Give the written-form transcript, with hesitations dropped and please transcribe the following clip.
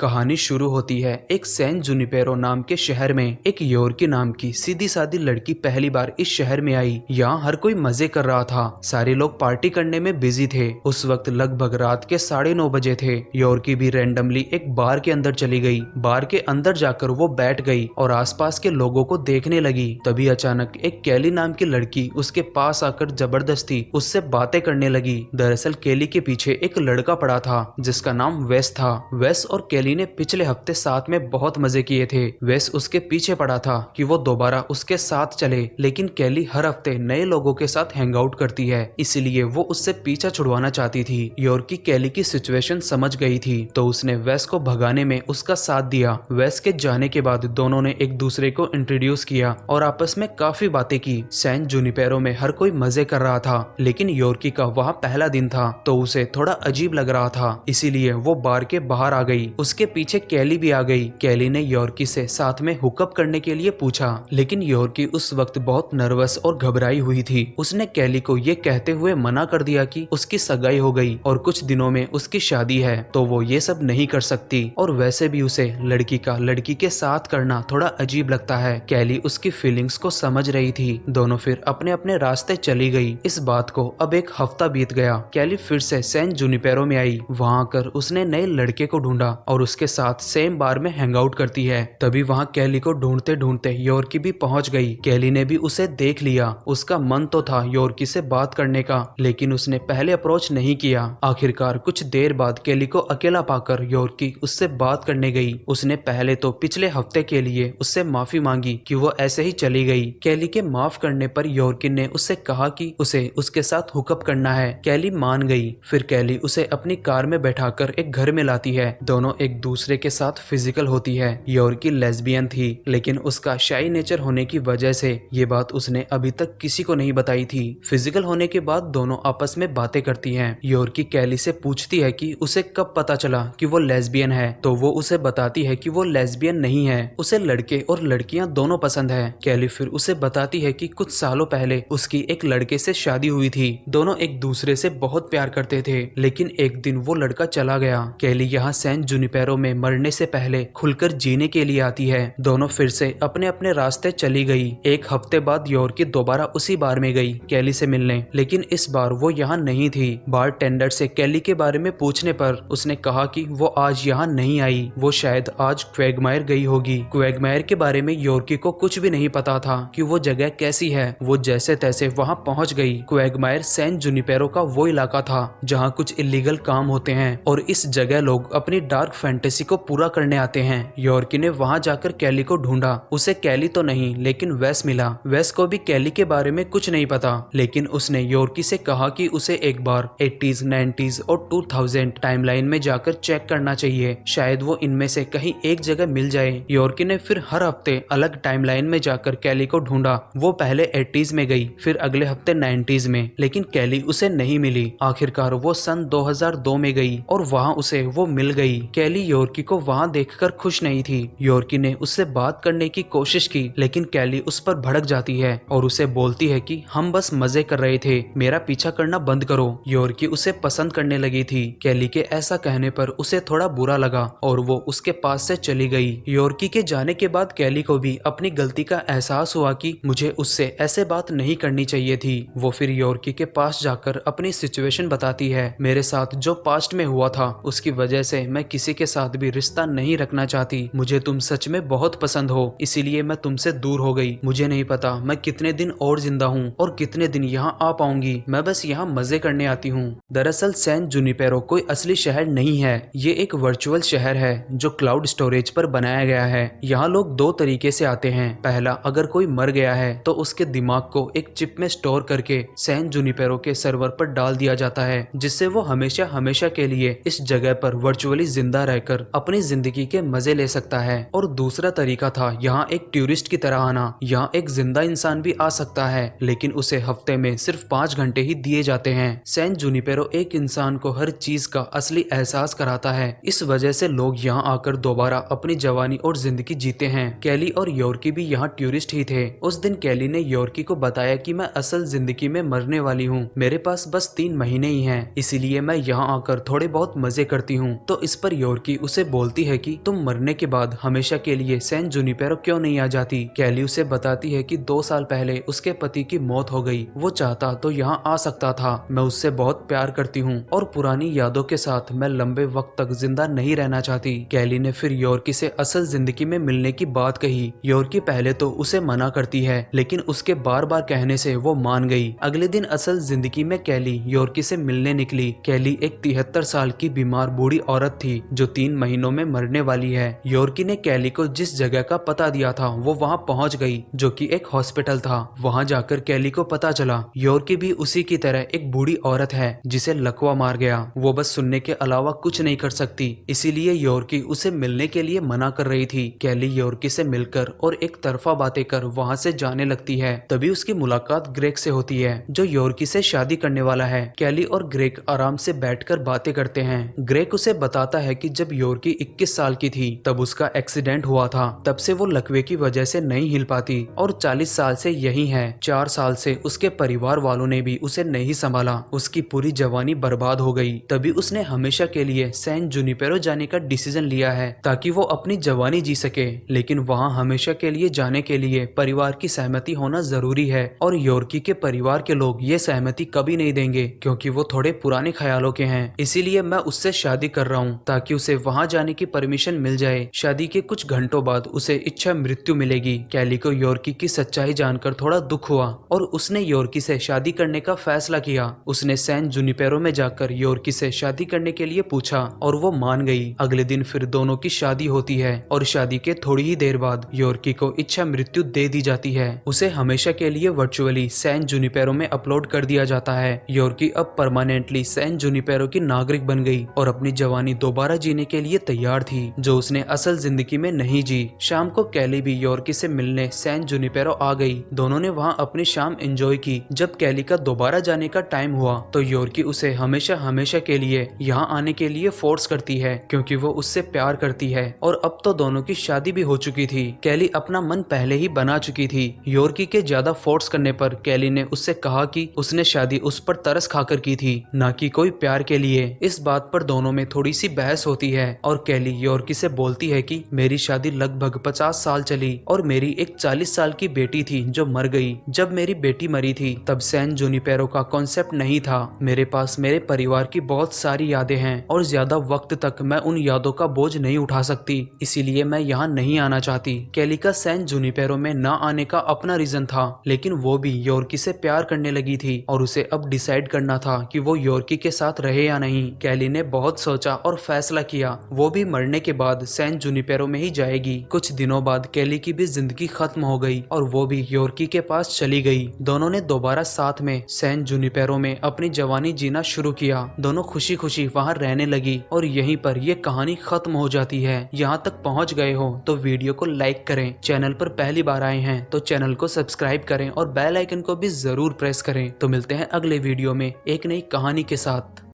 कहानी शुरू होती है एक सैन जुनिपेरो नाम के शहर में। एक योर्की नाम की सीधी सादी लड़की पहली बार इस शहर में आई। यहाँ हर कोई मजे कर रहा था, सारे लोग पार्टी करने में बिजी थे। उस वक्त लगभग रात के 9:30 बजे थे। योर्की भी रैंडमली एक बार के अंदर चली गई। बार के अंदर जाकर वो बैठ गई और आसपास के लोगों को देखने लगी। तभी अचानक एक कैली नाम की लड़की उसके पास आकर जबरदस्ती उससे बातें करने लगी। दरअसल कैली के पीछे एक लड़का पड़ा था जिसका नाम वेस था। वेस और कैली ने पिछले हफ्ते साथ में बहुत मजे किए थे। वेस उसके पीछे पड़ा था कि वो दोबारा उसके साथ चले, लेकिन कैली हर हफ्ते नए लोगों के साथ हैंग आउट करती है, इसलिए वो उससे पीछा छुड़वाना चाहती थी। योर्की कैली की सिचुएशन समझ गई थी तो उसने वेस को भगाने में उसका साथ दिया। वेस के जाने के बाद दोनों ने एक दूसरे को इंट्रोड्यूस किया और आपस में काफी बातें की। सैन जुनिपेरो में हर कोई मजे कर रहा था, लेकिन योर्की का वहाँ पहला दिन था तो उसे थोड़ा अजीब लग रहा था, इसीलिए वो बार के बाहर आ गई। उसके पीछे कैली भी आ गई। कैली ने योर्की से साथ में हुकअप करने के लिए पूछा, लेकिन योर्की उस वक्त बहुत नर्वस और घबराई हुई थी। उसने कैली को ये कहते हुए मना कर दिया कि उसकी सगाई हो गई और कुछ दिनों में उसकी शादी है, तो वो ये सब नहीं कर सकती और वैसे भी उसे लड़की का लड़की के साथ करना थोड़ा अजीब लगता है। कैली उसकी फीलिंग्स को समझ रही थी। दोनों फिर अपने अपने रास्ते चली गई। इस बात को अब एक हफ्ता बीत गया। कैली फिर से सैन जुनिपेरो में आई। वहां आकर उसने नए लड़के को ढूंढा और उसके साथ सेम बार में हैंग आउट करती है। तभी वहां कैली को ढूंढते ढूंढते योर्की भी पहुंच गई। कैली ने भी उसे देख लिया। उसका मन तो था योर्की से बात करने का, लेकिन उसने पहले अप्रोच नहीं किया। आखिरकार कुछ देर बाद कैली को अकेला पाकर योर्की उससे बात करने गई। उसने पहले तो पिछले हफ्ते के लिए उससे माफी मांगी कि वो ऐसे ही चली गई। कैली के माफ करने पर योर्की ने उससे कहा कि उसे उसके साथ हुकअप करना है। कैली मान गई। फिर कैली उसे अपनी कार में बैठाकर एक घर में लाती है। दोनों एक दूसरे के साथ फिजिकल होती है। योर्की लेस्बियन थी, लेकिन उसका शाई नेचर होने की वजह से ये बात उसने अभी तक किसी को नहीं बताई थी। फिजिकल होने के बाद दोनों आपस में बातें करती हैं। योर्की कैली से पूछती है कि उसे कब पता चला कि वो लेस्बियन है, तो वो उसे बताती है कि वो लेस्बियन नहीं है, उसे लड़के और लड़कियां दोनों पसंद है। कैली फिर उसे बताती है कि कुछ सालों पहले उसकी एक लड़के से शादी हुई थी। दोनों एक दूसरे से बहुत प्यार करते थे, लेकिन एक दिन वो लड़का चला गया। कैली यहाँ सैन जुनिपेरो में मरने से पहले खुलकर जीने के लिए आती है। दोनों फिर से अपने अपने रास्ते चली गई। एक हफ्ते बाद योर्की दोबारा उसी बार में गई कैली से मिलने, लेकिन इस बार वो यहाँ नहीं थी। बार टेंडर से कैली के बारे में पूछने पर उसने कहा कि वो आज यहाँ नहीं आई, वो शायद आज क्वेगमायर गई होगी। क्वेगमायर के बारे में योर्की को कुछ भी नहीं पता था कि वो जगह कैसी है। वो जैसे तैसे वहाँ पहुँच गई। क्वेगमायर सैन जुनिपेरो का वो इलाका था जहाँ कुछ इलीगल काम होते हैं और इस जगह लोग अपनी डार्क फैंटेसी को पूरा करने आते हैं। योर्की ने वहां जाकर कैली को ढूंढा। उसे कैली तो नहीं, लेकिन वेस मिला। वेस को भी कैली के बारे में कुछ नहीं पता, लेकिन उसने योर्की से कहा कि उसे एक बार 80s, 90s और 2000 टाइमलाइन में जाकर चेक करना चाहिए, शायद वो इनमें से कहीं एक जगह मिल जाए। योर्की ने फिर हर हफ्ते अलग टाइमलाइन में जाकर कैली को ढूंढा। वो पहले 80s में गई, फिर अगले हफ्ते 90s में, लेकिन कैली उसे नहीं मिली। आखिरकार वो सन 2002 में गई और वहाँ उसे वो मिल गई। कैली योर्की को वहाँ देखकर खुश नहीं थी। योर्की ने उससे बात करने की कोशिश की, लेकिन कैली उस पर भड़क जाती है और उसे बोलती है कि हम बस मजे कर रहे थे, मेरा पीछा करना बंद करो। योर्की उसे पसंद करने लगी थी। कैली के ऐसा कहने पर उसे थोड़ा बुरा लगा और वो उसके पास से चली गई। योर्की के जाने के बाद कैली को भी अपनी गलती का एहसास हुआ कि मुझे उससे ऐसे बात नहीं करनी चाहिए थी। वो फिर योर्की के पास जाकर अपनी सिचुएशन बताती है। मेरे साथ जो पास्ट में हुआ था उसकी वजह से मैं किसी के साथ भी रिश्ता नहीं रखना चाहती। मुझे तुम सच में बहुत पसंद हो, इसीलिए मैं तुमसे दूर हो गई। मुझे नहीं पता मैं कितने दिन और जिंदा हूँ और कितने दिन यहाँ आ पाऊंगी। मैं बस यहाँ मजे करने आती हूँ। दरअसल सैन जुनिपेरो कोई असली शहर नहीं है, ये एक वर्चुअल शहर है जो क्लाउड स्टोरेज पर बनाया गया है। यहाँ लोग दो तरीके से आते हैं। पहला, अगर कोई मर गया है तो उसके दिमाग को एक चिप में स्टोर करके सैन जुनिपेरो के सर्वर पर डाल दिया जाता है, जिससे वो हमेशा हमेशा के लिए इस जगह पर वर्चुअली जिंदा रहकर अपनी जिंदगी के मजे ले सकता है। और दूसरा तरीका था यहाँ एक टूरिस्ट की तरह आना। यहाँ एक जिंदा इंसान भी आ सकता है, लेकिन उसे हफ्ते में सिर्फ 5 घंटे ही दिए जाते हैं। सैन जुनिपेरो एक इंसान को हर चीज का असली एहसास कराता है। इस वजह से लोग यहाँ आकर दोबारा अपनी जवानी और जिंदगी जीते हैं। कैली और योर्की भी यहाँ टूरिस्ट ही थे। उस दिन कैली ने योर्की को बताया कि मैं असल जिंदगी में मरने वाली हूँ, मेरे पास बस 3 महीने ही हैं, इसीलिए मैं यहाँ आकर थोड़े बहुत मजे करती हूँ। तो इस पर योर्की योर्की उसे बोलती है कि तुम मरने के बाद हमेशा के लिए सैन जुनिपेरो क्यों नहीं आ जाती। कैली उसे बताती है कि 2 साल पहले उसके पति की मौत हो गई, वो चाहता तो यहाँ आ सकता था। मैं उससे बहुत प्यार करती हूँ और पुरानी यादों के साथ मैं लंबे वक्त तक जिंदा नहीं रहना चाहती। कैली ने फिर योर्की से असल जिंदगी में मिलने की बात कही। योर्की पहले तो उसे मना करती है, लेकिन उसके बार बार कहने से वो मान गई। अगले दिन असल जिंदगी में कैली योर्की से मिलने निकली। कैली एक 73 साल की बीमार बूढ़ी औरत थी जो 3 महीनों में मरने वाली है। योर्की ने कैली को जिस जगह का पता दिया था वो वहाँ पहुँच गई, जो कि एक हॉस्पिटल था। वहाँ जाकर कैली को पता चला योर्की भी उसी की तरह एक बूढ़ी औरत है जिसे लकवा मार गया। वो बस सुनने के अलावा कुछ नहीं कर सकती, इसीलिए योर्की उसे मिलने के लिए मना कर रही थी। कैली योर्की से मिलकर और एक तरफा बातें कर वहाँ से जाने लगती है। तभी उसकी मुलाकात ग्रेग से होती है जो योर्की से शादी करने वाला है। कैली और ग्रेग आराम से बैठकर बातें करते हैं। ग्रेग उसे बताता है कि जब योर्की 21 साल की थी तब उसका एक्सीडेंट हुआ था। तब से वो लकवे की वजह से नहीं हिल पाती और 40 साल से यही है। 4 साल से उसके परिवार वालों ने भी उसे नहीं संभाला। उसकी पूरी जवानी बर्बाद हो गई। तभी उसने हमेशा के लिए सैन जुनिपेरो जाने का डिसीजन लिया है ताकि वो अपनी जवानी जी सके। लेकिन वहाँ हमेशा के लिए जाने के लिए परिवार की सहमति होना जरूरी है और योर्की के परिवार के लोग ये सहमति कभी नहीं देंगे क्योंकि वो थोड़े पुराने ख्यालों के हैं। इसीलिए मैं उससे शादी कर रहा हूँ ताकि उसे वहाँ जाने की परमिशन मिल जाए। शादी के कुछ घंटों बाद उसे इच्छा मृत्यु मिलेगी। कैली को योर्की की सच्चाई जानकर थोड़ा दुख हुआ और उसने योर्की से शादी करने का फैसला किया। उसने सैन जुनिपेरो में जाकर योर्की से शादी करने के लिए पूछा और वो मान गई। अगले दिन फिर दोनों की शादी होती है और शादी के थोड़ी ही देर बाद योर्की को इच्छा मृत्यु दे दी जाती है। उसे हमेशा के लिए वर्चुअली सैन जुनिपेरो में अपलोड कर दिया जाता है। योर्की अब परमानेंटली सैन जुनिपेरो की नागरिक बन गई और अपनी जवानी दोबारा जीने के लिए तैयार थी जो उसने असल जिंदगी में नहीं जी। शाम को कैली भी योर्की से मिलने सैन जुनिपेरो आ गई। दोनों ने वहाँ अपनी शाम एंजॉय की। जब कैली का दोबारा जाने का टाइम हुआ तो योर्की उसे हमेशा हमेशा के लिए यहाँ आने के लिए फोर्स करती है क्योंकि वो उससे प्यार करती है और अब तो दोनों की शादी भी हो चुकी थी। कैली अपना मन पहले ही बना चुकी थी। योर्की के ज्यादा फोर्स करने पर कैली ने उससे कहा कि उसने शादी उस पर तरस खाकर की थी, ना कि कोई प्यार के लिए। इस बात पर दोनों में थोड़ी सी बहस होती है और कैली योर्की से बोलती है कि मेरी शादी लगभग 50 साल चली और मेरी एक 40 साल की बेटी थी जो मर गई। जब मेरी बेटी मरी थी तब सैन जुनिपेरो का कॉन्सेप्ट नहीं था। मेरे पास मेरे परिवार की बहुत सारी यादें हैं और ज्यादा वक्त तक मैं उन यादों का बोझ नहीं उठा सकती, इसीलिए मैं यहाँ नहीं आना चाहती। कैली का सैन जुनिपेरो में ना आने का अपना रीजन था, लेकिन वो भी योर्की से प्यार करने लगी थी और उसे अब डिसाइड करना था कि वो योर्की के साथ रहे या नहीं। कैली ने बहुत सोचा और फैसला किया वो भी मरने के बाद सैन जुनिपेरो में ही जाएगी। कुछ दिनों बाद कैली की भी जिंदगी खत्म हो गई और वो भी योर्की के पास चली गई। दोनों ने दोबारा साथ में सैन जुनिपेरो में अपनी जवानी जीना शुरू किया। दोनों खुशी खुशी वहाँ रहने लगी और यहीं पर ये कहानी खत्म हो जाती है। यहाँ तक पहुँच गए हो तो वीडियो को लाइक करें, चैनल पर पहली बार आए हैं तो चैनल को सब्सक्राइब करें और बेल आइकन को भी जरूर प्रेस करें। तो मिलते हैं अगले वीडियो में एक नई कहानी के साथ।